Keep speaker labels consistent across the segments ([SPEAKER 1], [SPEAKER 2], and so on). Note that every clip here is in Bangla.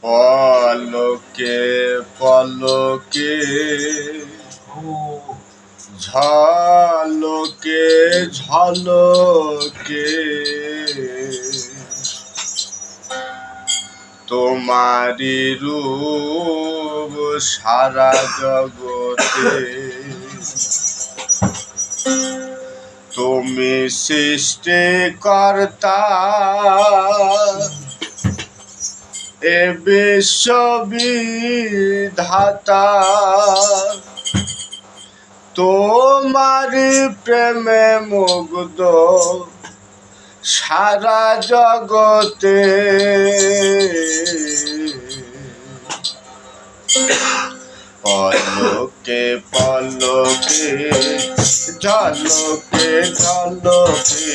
[SPEAKER 1] পলকে পলকে ঝলকে ঝলকে তোমারি রূপ সারা জগতে। তুমি সৃষ্টিকর্তা এ বিশ্ববিধাতা, তোমারি প্রেমে মুগ্ধ সারা জগতে। পলকে পলকে ঝলকে ঝলকে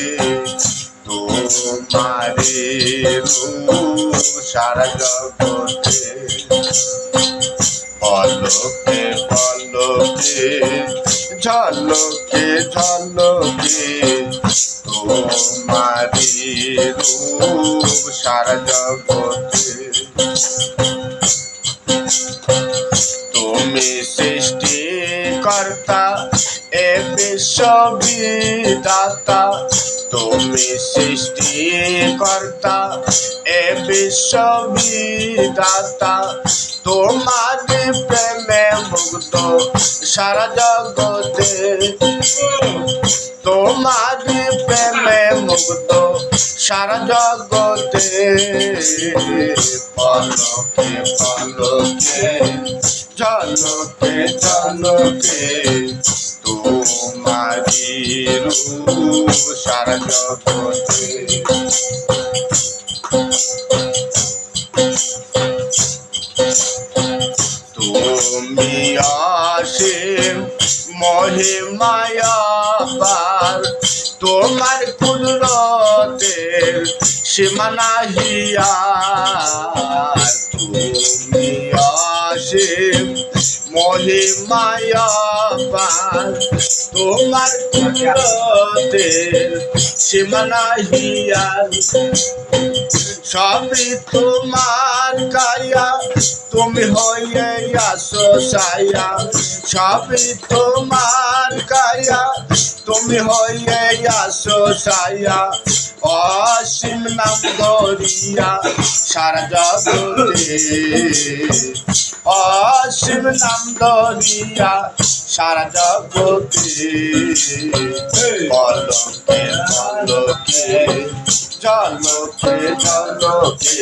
[SPEAKER 1] তোমারি রূপ সারা জগতে। পলকে পলকে ঝলকে ঝলকে তোমারি রূপ সারা জগতে। তুমি সৃষ্টিকর্তা এ বিশ্ববিধাতা, তুমি সৃষ্টিকর্তা এ বিশ্ববিধাতা, তোমারি প্রেমে মুগ্ধ সারা জগতে। তোমারি প্রেমে মুগ্ধ সারা জগতে। পলকে পলকে ঝলকে ঝলকে তোমারি রূপ সারা জগতে। তুমি অসীম মহিমায় পার, তোমার কুদরতের সীমা নাহি আর। তুমি অসীম মহিমায় পার, তোমার কুদরতের সীমা নাহি আর। সবই তোমার কায়া, তুমি হয়ে আসো ছায়া। সবই তোমার কায়া, তুমি হয়ে আসো ছায়া। অসীম নাম ধরিয়া সারা জগতে, অসীম নাম ধরিয়া সারা জগতে। পলকে পলকে ঝলকে ঝলকে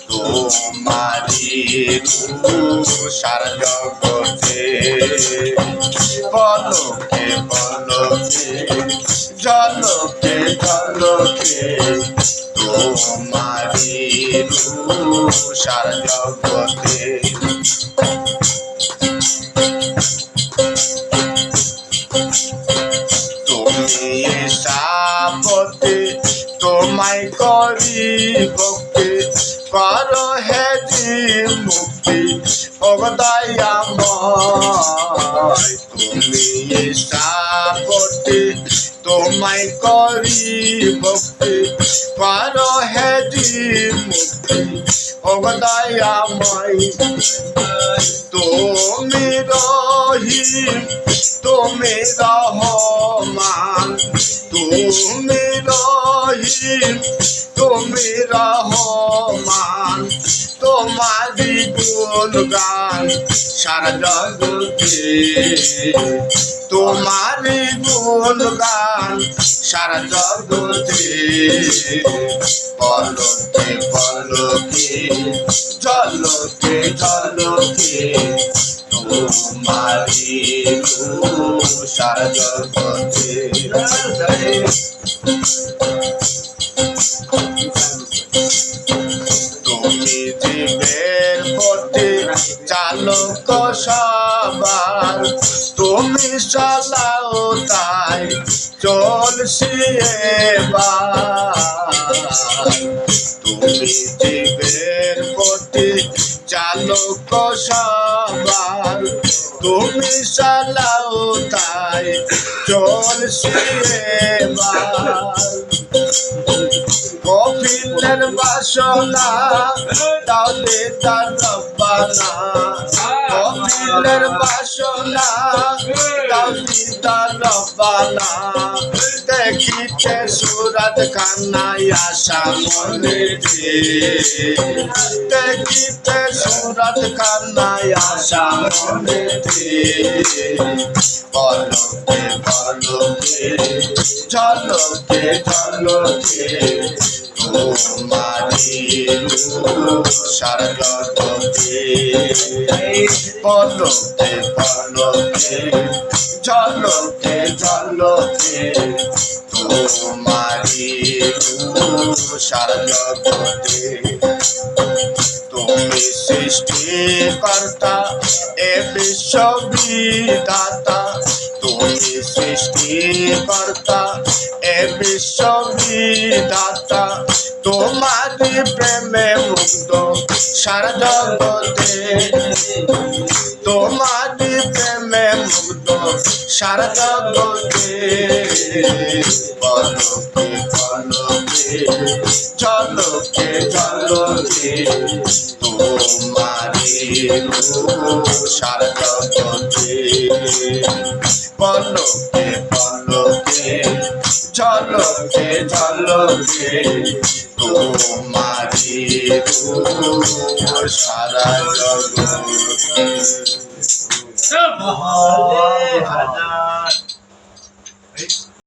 [SPEAKER 1] তোমারি রূপ সারা জগতে। পলকে পলকে ঝলকে ঝলকে তোমারি রূপ সারা জগতে। তুমি সাপতে তোমায় করি ভক্তি, করো হে মুক্তি ও দয়াময়। তুমি সাপতে তোমায় করি ভক্তি, করো হে মুক্তি ও দয়াময়। তুমি রহিম তুমি রহমান, তুমি রহিম তুমি রহমান, তোমারি গুণগান সারা জগতে। তোমারি গুণগান সারা জগতে। পলকে পলকে ঝলকে ঝলকে তোমারি রূপ সারা জগতে। তুমি জীবের পথে চালক সবার, তুমি চালাও তাই চলছি এবার। তুমি জীবের পথে চালক সবার, তুমি চালাও তাই চলছি এবার। কপিলের বাসনা দাও দিদার রব্বানা কপিলের বাসনা দাও দিদার রব্বানা দেখিতে সুরত খানায় আশা মনেতে দেখিতে সুরত খানায় আশা মনেতে পলকে পলকে ঝলকে ঝলকে তোমারি সারগতে পলকে পলকে ঝলকে ঝলকে তোমারি সারগতে তুমি সৃষ্টিকর্তা এ বিশ্ববিধাতা তুমি সৃষ্টিকর্তা এ বিশ্ববিধাতা তোমারি প্রেমে মুগ্ধ সারা জগতে তোমারি প্রেমে মুগ্ধ সারা জগতে পলকে পলকে ঝলকে ঝলকে তোমারি সারা জগতে পলকে পলকে ঝলকে ঝলকে তোমারি সারা জগতে